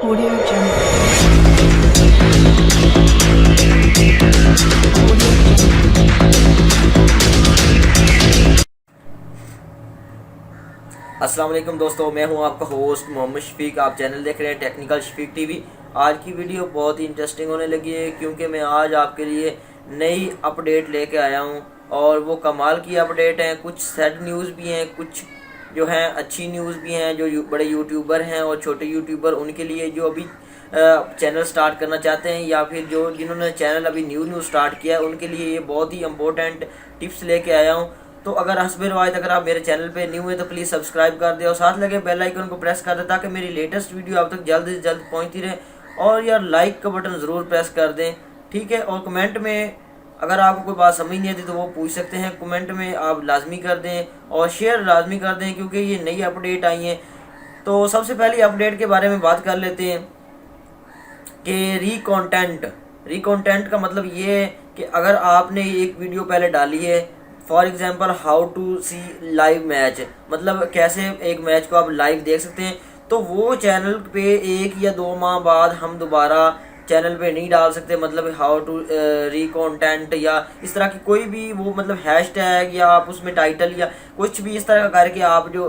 Audio Jungle. अस्सलाम वालेकुम दोस्तों, मैं हूं आपका होस्ट मोहम्मद शफीक। आप चैनल देख रहे हैं टेक्निकल शफीक टीवी। आज की वीडियो बहुत ही इंटरेस्टिंग होने लगी है क्योंकि मैं आज आपके लिए नई अपडेट लेके आया हूं और वो कमाल की अपडेट है। कुछ सैड न्यूज़ भी हैं, कुछ जो हैं अच्छी न्यूज़ भी हैं। जो बड़े यूट्यूबर हैं और छोटे यूट्यूबर, उनके लिए जो अभी चैनल स्टार्ट करना चाहते हैं या फिर जो जिन्होंने चैनल अभी न्यू स्टार्ट किया है, उनके लिए ये बहुत ही इंपॉर्टेंट टिप्स लेके आया हूँ। तो अगर हस्बे रवायत अगर आप मेरे चैनल पे न्यू है तो प्लीज़ सब्सक्राइब कर दे और साथ लगे बेल आइकन को प्रेस कर दे ताकि मेरी लेटेस्ट वीडियो आप तक जल्द से जल्द पहुंचती रहे। और यार लाइक का बटन ज़रूर प्रेस कर दें, ठीक है। और कमेंट में अगर आपको कोई बात समझ नहीं आती तो वो पूछ सकते हैं, कमेंट में आप लाजमी कर दें और शेयर लाजमी कर दें क्योंकि ये नई अपडेट आई है। तो सबसे पहले अपडेट के बारे में बात कर लेते हैं कि री कंटेंट का मतलब ये है कि अगर आपने एक वीडियो पहले डाली है, for example how to see live match, मतलब कैसे एक मैच को आप लाइव देख सकते हैं, तो वो चैनल पे 1 या 2 माह बाद हम दोबारा चैनल पे नहीं डाल सकते। मतलब हाउ टू री कंटेंट या इस तरह की कोई भी वो मतलब हैशटैग या आप उसमें टाइटल या कुछ भी इस तरह का करके आप जो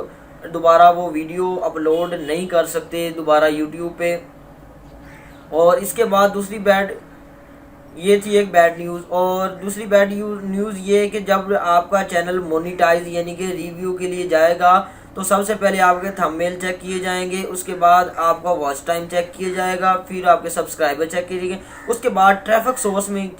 दोबारा वो वीडियो अपलोड नहीं कर सकते दोबारा यूट्यूब पे। और इसके बाद दूसरी बैड, ये थी एक बैड न्यूज़। और दूसरी बैड न्यूज़ ये है कि जब आपका चैनल मोनिटाइज यानी कि रिव्यू के लिए जाएगा तो सबसे पहले आपके थंबनेल चेक किए जाएंगे, उसके बाद आपका वॉच टाइम चेक किया जाएगा, फिर आपके सब्सक्राइबर चेक किए जाएंगे, उसके बाद ट्रैफिक सोर्स में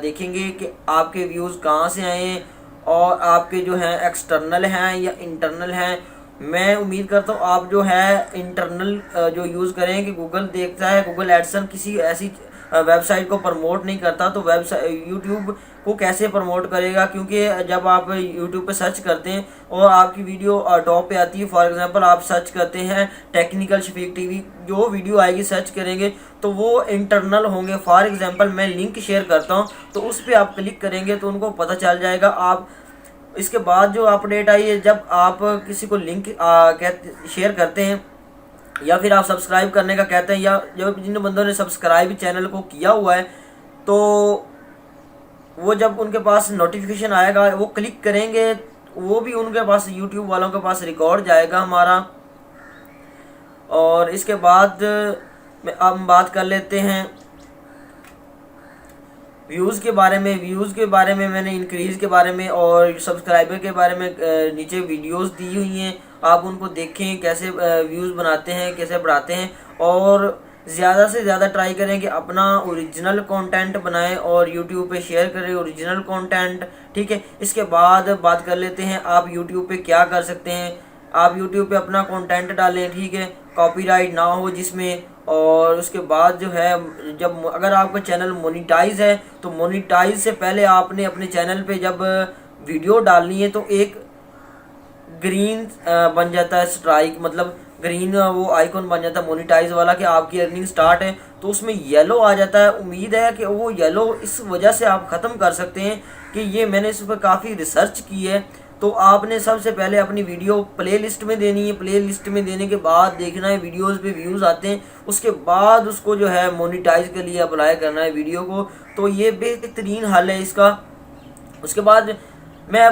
देखेंगे कि आपके व्यूज़ कहाँ से आए हैं और आपके जो हैं एक्सटर्नल हैं या इंटरनल हैं। मैं उम्मीद करता हूँ आप जो है इंटरनल जो यूज़ करें कि गूगल देखता है, गूगल एडसन किसी ऐसी वेबसाइट को प्रमोट नहीं करता तो वेबसाइट यूट्यूब को कैसे प्रमोट करेगा, क्योंकि जब आप यूट्यूब पे सर्च करते हैं और आपकी वीडियो टॉप पे आती है, फॉर एग्जांपल आप सर्च करते हैं टेक्निकल शफीक टीवी, जो वीडियो आएगी सर्च करेंगे तो वो इंटरनल होंगे। फॉर एग्जांपल मैं लिंक शेयर करता हूँ तो उस पर आप क्लिक करेंगे तो उनको पता चल जाएगा। आप इसके बाद जो अपडेट आई है, जब आप किसी को लिंक शेयर करते हैं या फिर आप सब्सक्राइब करने का कहते हैं या जो जिन बंदों ने सब्सक्राइब चैनल को किया हुआ है, तो वो जब उनके पास नोटिफिकेशन आएगा वो क्लिक करेंगे, वो भी उनके पास यूट्यूब वालों के पास रिकॉर्ड जाएगा हमारा। और इसके बाद हम बात कर लेते हैं व्यूज़ के बारे में मैंने इंक्रीज़ के बारे में और सब्सक्राइबर के बारे में नीचे वीडियोस दी हुई हैं, आप उनको देखें कैसे व्यूज़ बनाते हैं, कैसे बढ़ाते हैं। और ज़्यादा से ज़्यादा ट्राई करें कि अपना ओरिजिनल कंटेंट बनाएं और यूट्यूब पे शेयर करें ओरिजिनल कंटेंट, ठीक है। इसके बाद बात कर लेते हैं आप यूट्यूब पे क्या कर सकते हैं। आप यूट्यूब पे अपना कंटेंट डालें, ठीक है, कॉपीराइट ना हो जिसमें। और उसके बाद जो है, जब अगर आपका चैनल मोनिटाइज है तो मोनिटाइज से पहले आपने अपने चैनल पे जब वीडियो डालनी है तो एक ग्रीन बन जाता है स्ट्राइक, मतलब ग्रीन वो आइकॉन बन जाता है मोनिटाइज वाला कि आपकी अर्निंग स्टार्ट है, तो उसमें येलो आ जाता है। उम्मीद है कि वो येलो इस वजह से आप ख़त्म कर सकते हैं कि ये मैंने इस पर काफ़ी रिसर्च की है। तो आपने सबसे पहले अपनी वीडियो प्ले लिस्ट में देनी है, प्ले लिस्ट में देने के बाद देखना है वीडियोस पे व्यूज़ आते हैं, उसके बाद उसको जो है मोनिटाइज के लिए अप्लाई करना है वीडियो को। तो ये बेहतरीन हल है इसका। उसके बाद मैं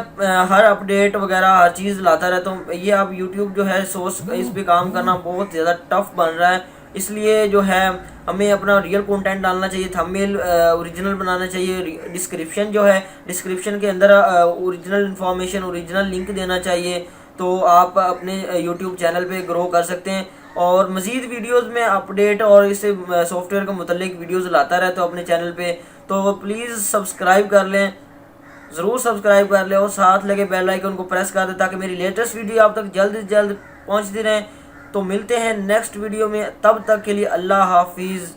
हर अपडेट वगैरह हर चीज़ लाता रहता हूँ। ये अब यूट्यूब जो है सोर्स इस पे काम करना बहुत ज़्यादा टफ बन रहा है, इसलिए जो है हमें अपना रियल कंटेंट डालना चाहिए, थंबनेल ओरिजिनल बनाना चाहिए, डिस्क्रिप्शन जो है डिस्क्रिप्शन के अंदर ओरिजिनल इन्फॉर्मेशन ओरिजिनल लिंक देना चाहिए, तो आप अपने यूट्यूब चैनल पे ग्रो कर सकते हैं। और मज़ीद वीडियोस में अपडेट और इससे सॉफ्टवेयर के मुतल्लिक वीडियोस लाता रहता हूँ अपने चैनल पे, तो प्लीज़ सब्सक्राइब कर लें, ज़रूर सब्सक्राइब कर ले और साथ लगे बेल आइकन को प्रेस कर दे ताकि मेरी लेटेस्ट वीडियो आप तक जल्द से जल्द पहुंचती रहे। तो मिलते हैं नेक्स्ट वीडियो में, तब तक के लिए अल्लाह हाफिज़।